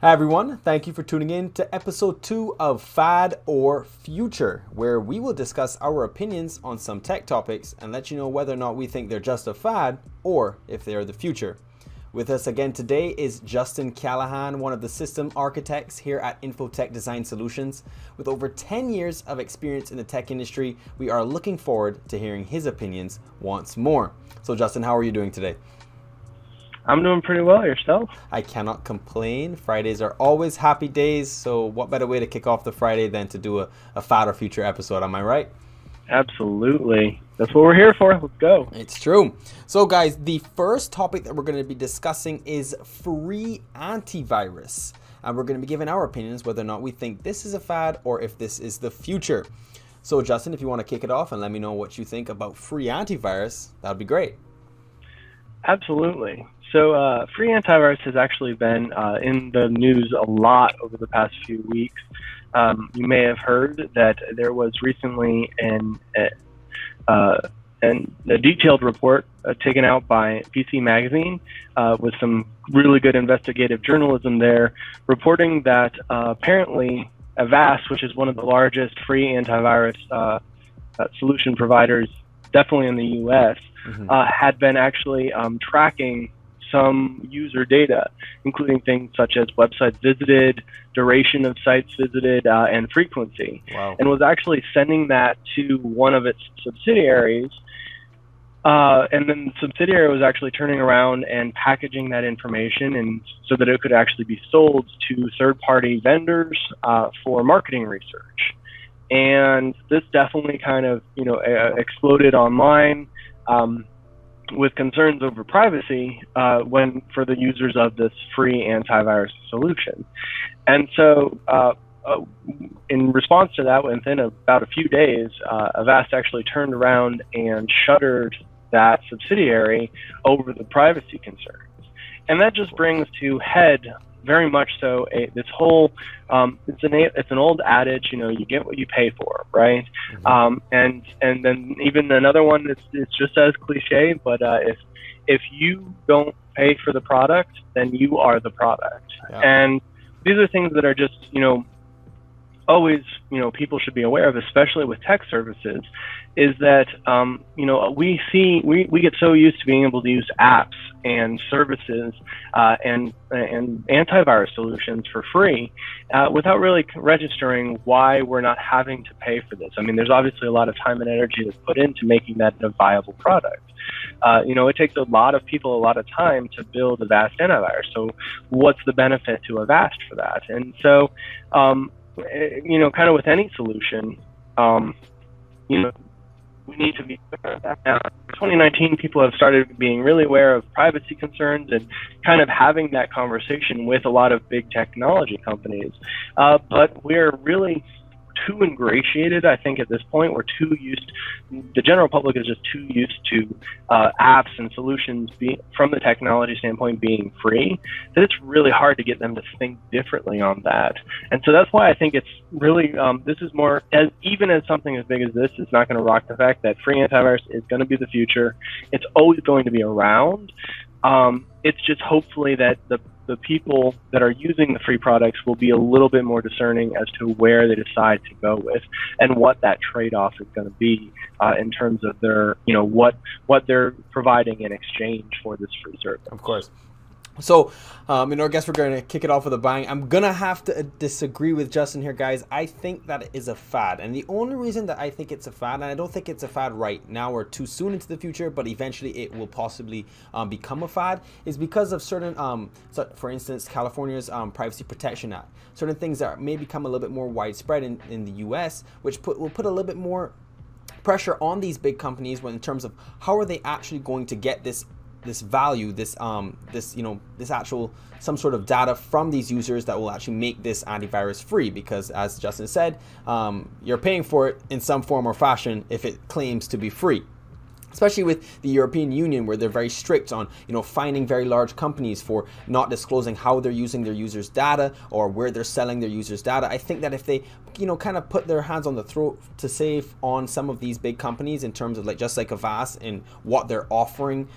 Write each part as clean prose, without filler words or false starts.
Hi everyone, thank you for tuning in to episode 2 of Fad or Future, where we will discuss our opinions on some tech topics and let you know whether or not we think they're just a fad or if they are the future. With us again today is Justin Callahan, one of the system architects here at Infotech Design Solutions. With over 10 years of experience in the tech industry, we are looking forward to hearing his opinions once more. So Justin, how are you doing today? I'm doing pretty well. Yourself? I cannot complain. Fridays are always happy days, so what better way to kick off the Friday than to do a Fad or Future episode, am I right? Absolutely. That's what we're here for. Let's go. It's true. So guys, the first topic that we're going to be discussing is free antivirus. And we're going to be giving our opinions whether or not we think this is a fad or if this is the future. So Justin, if you want to kick it off and let me know what you think about free antivirus, that would be great. Absolutely. So free antivirus has actually been in the news a lot over the past few weeks. You may have heard that there was recently a detailed report taken out by PC Magazine with some really good investigative journalism there, reporting that apparently Avast, which is one of the largest free antivirus solution providers, definitely in the U.S., had been actually tracking some user data, including things such as websites visited, duration of sites visited, and frequency. Wow. And was actually sending that to one of its subsidiaries. And then the subsidiary was actually turning around and packaging that information and so that it could actually be sold to third-party vendors for marketing research. And this definitely kind of, exploded online. With concerns over privacy for the users of this free antivirus solution. And so in response to that, within about a few days, Avast actually turned around and shuttered that subsidiary over the privacy concerns. And that just brings to head very much so this whole it's an old adage, you get what you pay for, right? And then even another one it's just as cliche, but if you don't pay for the product, then you are the product. Yeah. And these are things that are just always people should be aware of, especially with tech services, is that we get so used to being able to use apps and services and antivirus solutions for free without really registering why we're not having to pay for this. I mean, there's obviously a lot of time and energy that's put into making that a viable product. It takes a lot of people a lot of time to build Avast antivirus. So what's the benefit to Avast for that? And so kind of with any solution, we need to be aware of that. Now, in 2019, people have started being really aware of privacy concerns and kind of having that conversation with a lot of big technology companies. But we're really too ingratiated, I think, at this point. We're too used, the general public is just too used to apps and solutions from the technology standpoint being free, that it's really hard to get them to think differently on that. And so that's why I think it's really, this is more, even as something as big as this is not going to rock the fact that free antivirus is going to be the future. It's always going to be around. It's just hopefully that the people that are using the free products will be a little bit more discerning as to where they decide to go with and what that trade-off is going to be in terms of their, what they're providing in exchange for this free service. Of course. So, I guess we're going to kick it off with a bang. I'm going to have to disagree with Justin here, guys. I think that it is a fad. And the only reason that I think it's a fad, and I don't think it's a fad right now or too soon into the future, but eventually it will possibly become a fad, is because of certain, for instance, California's Privacy Protection Act. Certain things that may become a little bit more widespread in the U.S., which will put a little bit more pressure on these big companies in terms of how are they actually going to get this value, this actual some sort of data from these users that will actually make this antivirus free, because as Justin said, you're paying for it in some form or fashion if it claims to be free. especially with the European Union, where they're very strict on, fining very large companies for not disclosing how they're using their users' data or where they're selling their users' data. I think that if they, kind of put their hands on the throat to save on some of these big companies in terms of just like Avast and what they're offering,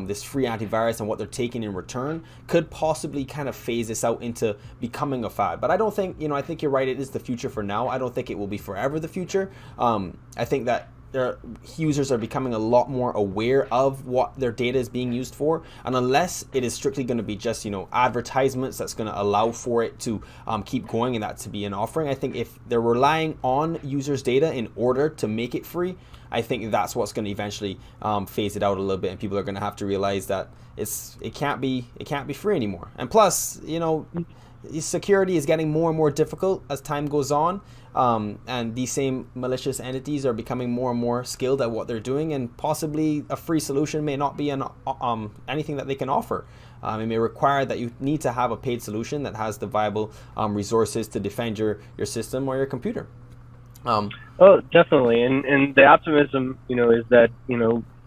this free antivirus and what they're taking in return, could possibly kind of phase this out into becoming a fad. But I don't think, I think you're right, it is the future for now. I don't think it will be forever the future. I think that their users are becoming a lot more aware of what their data is being used for, and unless it is strictly going to be just advertisements that's going to allow for it to keep going and that to be an offering, I think if they're relying on users' data in order to make it free, I think that's what's going to eventually phase it out a little bit, and people are going to have to realize that it can't be free anymore. And plus, security is getting more and more difficult as time goes on, and these same malicious entities are becoming more and more skilled at what they're doing, and possibly a free solution may not be anything that they can offer. It may require that you need to have a paid solution that has the viable resources to defend your system or your computer. Oh, definitely, and the optimism, is that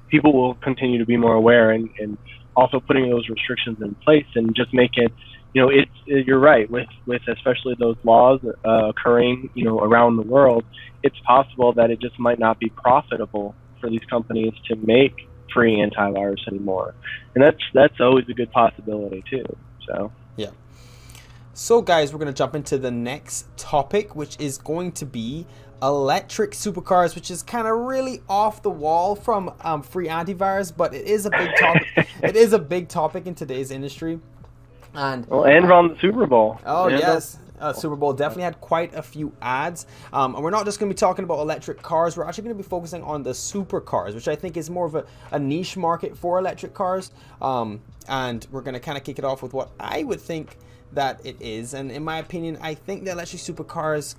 people will continue to be more aware, and also putting those restrictions in place and just make it. You're right, with especially those laws occurring, around the world, it's possible that it just might not be profitable for these companies to make free antivirus anymore. And that's always a good possibility too. So yeah. So guys, we're going to jump into the next topic, which is going to be electric supercars, which is kind of really off the wall from free antivirus, but it is a big topic. It is a big topic in today's industry. And on the Super Bowl. Oh, yes. Super Bowl definitely had quite a few ads. And we're not just going to be talking about electric cars. We're actually going to be focusing on the supercars, which I think is more of a niche market for electric cars. And we're going to kind of kick it off with what I would think that it is. And in my opinion, I think the electric supercars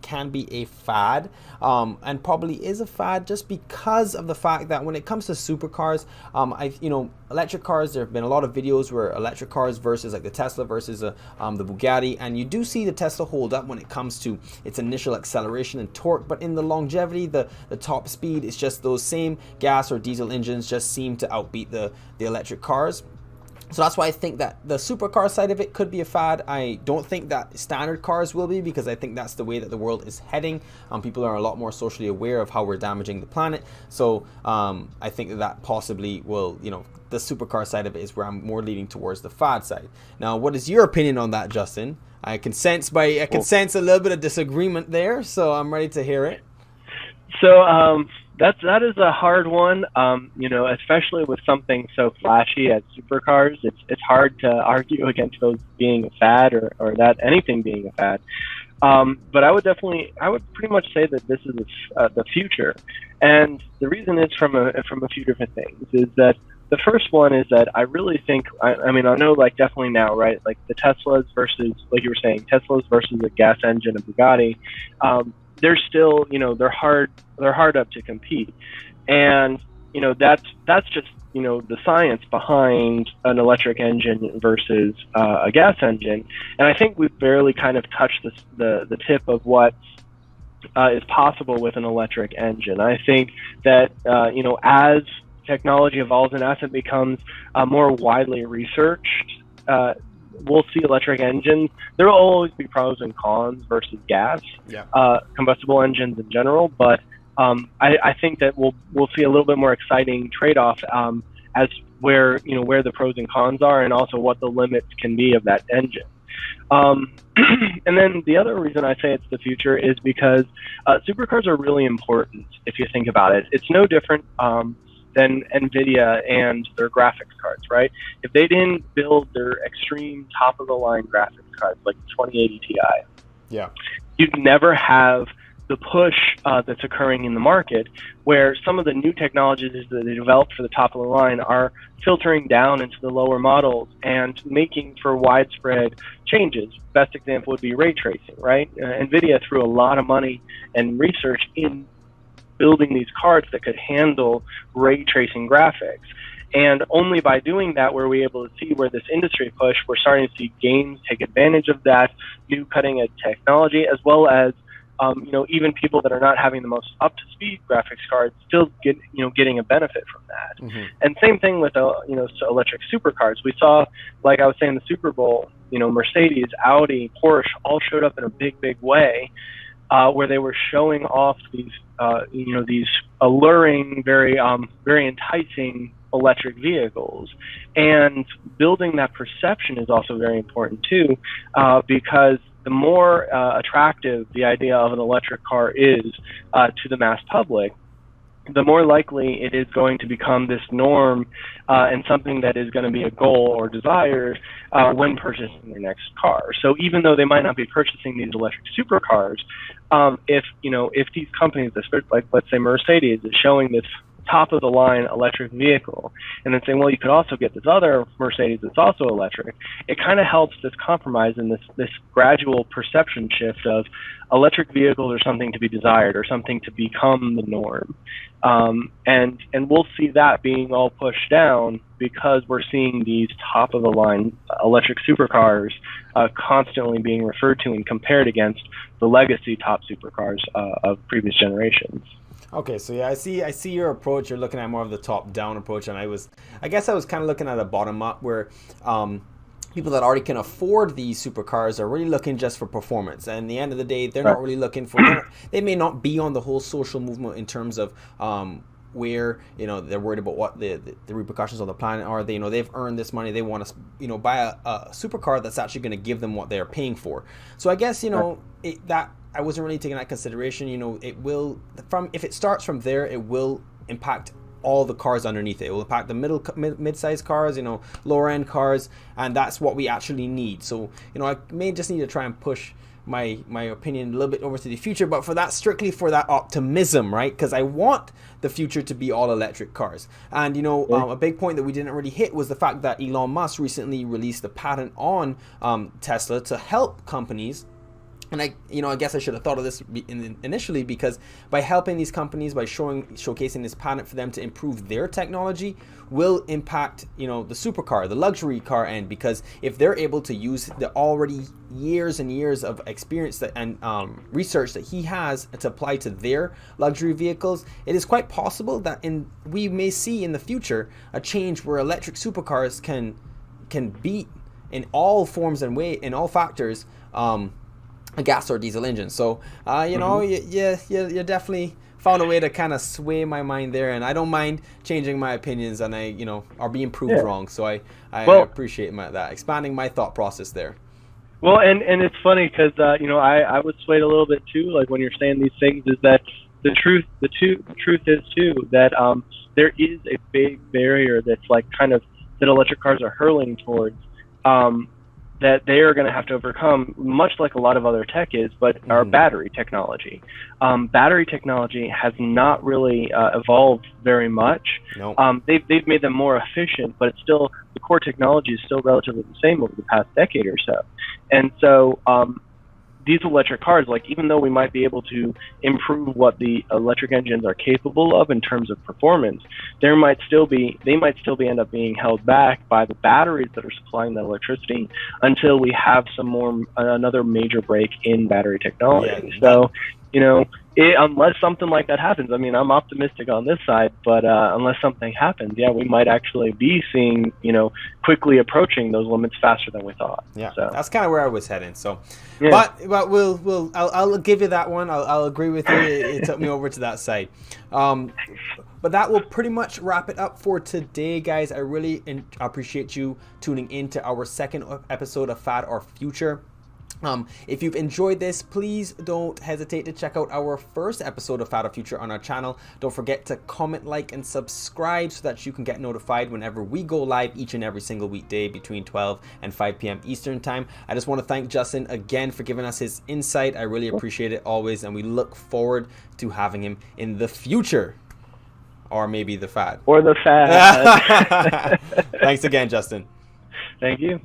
can be a fad, and probably is a fad just because of the fact that when it comes to supercars, electric cars, there have been a lot of videos where electric cars versus like the Tesla versus the Bugatti, and you do see the Tesla hold up when it comes to its initial acceleration and torque, but in the longevity, the top speed, it's just those same gas or diesel engines just seem to outbeat the electric cars. So that's why I think that the supercar side of it could be a fad. I don't think that standard cars will be, because I think that's the way that the world is heading. People are a lot more socially aware of how we're damaging the planet. So I think that possibly will, the supercar side of it is where I'm more leaning towards the fad side. Now, what is your opinion on that, Justin? I can sense a little bit of disagreement there, so I'm ready to hear it. So that is a hard one, especially with something so flashy as supercars. It's hard to argue against those being a fad or that anything being a fad. But I would pretty much say that this is the future, and the reason is from a few different things. Is that the first one is that I really think, I know definitely now, right? Like the Teslas versus, like you were saying, Teslas versus a gas engine and Bugatti. They're still, they're hard up to compete, and that's just the science behind an electric engine versus a gas engine. And I think we've barely kind of touched the tip of what is possible with an electric engine. I think that as technology evolves and as it becomes more widely researched, we'll see electric engines. There will always be pros and cons versus gas, combustible engines in general. But I think that we'll see a little bit more exciting trade-off as where the pros and cons are, and also what the limits can be of that engine. And then the other reason I say it's the future is because supercars are really important if you think about it. It's no different than NVIDIA and their graphics cards, right? If they didn't build their extreme top-of-the-line graphics cards like the 2080 Ti, you'd never have the push that's occurring in the market, where some of the new technologies that they developed for the top of the line are filtering down into the lower models and making for widespread changes. Best example would be ray tracing, right? NVIDIA threw a lot of money and research in building these cards that could handle ray tracing graphics. And only by doing that were we able to see where this industry pushed. We're starting to see games take advantage of that new cutting edge technology, as well as even people that are not having the most up-to-speed graphics cards still getting a benefit from that. Mm-hmm. And same thing with electric supercars. We saw, like I was saying, the Super Bowl. Mercedes, Audi, Porsche all showed up in a big way, where they were showing off these these alluring, very enticing electric vehicles. And building that perception is also very important too, because the more attractive the idea of an electric car is to the mass public, the more likely it is going to become this norm and something that is going to be a goal or desire when purchasing their next car. So even though they might not be purchasing these electric supercars, if these companies, like let's say Mercedes, is showing this top of the line electric vehicle and then saying, well, you could also get this other Mercedes that's also electric, it kind of helps this compromise and this gradual perception shift of electric vehicles are something to be desired or something to become the norm. And we'll see that being all pushed down because we're seeing these top of the line electric supercars constantly being referred to and compared against the legacy top supercars of previous generations. Okay, so yeah, I see your approach. You're looking at more of the top-down approach, and I guess I was kind of looking at a bottom-up where people that already can afford these supercars are really looking just for performance. And at the end of the day, they're not really looking for. They may not be on the whole social movement in terms of where they're worried about what the repercussions on the planet are. They've earned this money. They want to buy a supercar that's actually going to give them what they're paying for. So I guess that. I wasn't really taking that consideration. It will, if it starts from there, it will impact all the cars underneath it. It will impact the mid-sized cars, lower end cars, and that's what we actually need. So, I may just need to try and push my opinion a little bit over to the future, but strictly for that optimism, right? Because I want the future to be all electric cars. And a big point that we didn't really hit was the fact that Elon Musk recently released a patent on Tesla to help companies. And I guess I should have thought of this initially, because by helping these companies, by showcasing this patent for them to improve their technology, will impact the supercar, the luxury car end. Because if they're able to use the already years and years of experience and research that he has to apply to their luxury vehicles, it is quite possible that we may see in the future a change where electric supercars can beat in all forms and in all factors a gas or diesel engine. So you definitely found a way to kind of sway my mind there, and I don't mind changing my opinions, and I are being proved wrong. So I appreciate that, expanding my thought process there. Well, and it's funny because I was swayed a little bit too. Like when you're saying these things, is that the truth is too that there is a big barrier that's like kind of that electric cars are hurling towards. That they are going to have to overcome, much like a lot of other tech is, but our battery technology. Battery technology has not really evolved very much. Nope. They've made them more efficient, but it's still, the core technology is still relatively the same over the past decade or so. And so these electric cars, like even though we might be able to improve what the electric engines are capable of in terms of performance, they might still end up being held back by the batteries that are supplying that electricity until we have another major break in battery technology. Yeah. So, unless something like that happens, I mean, I'm optimistic on this side, but unless something happens, we might actually be seeing, quickly approaching those limits faster than we thought. Yeah, so that's kind of where I was heading. So, but I'll give you that one. I'll agree with you. It took me over to that side. But that will pretty much wrap it up for today, guys. I really appreciate you tuning in to our second episode of Fad or Future. If you've enjoyed this, please don't hesitate to check out our first episode of Fad or Future on our channel. Don't forget to comment, like, and subscribe so that you can get notified whenever we go live each and every single weekday between 12 and 5 p.m. Eastern time. I just want to thank Justin again for giving us his insight. I really appreciate it always, and we look forward to having him in the future. Or maybe the Fad. Or the Fad. Thanks again, Justin. Thank you.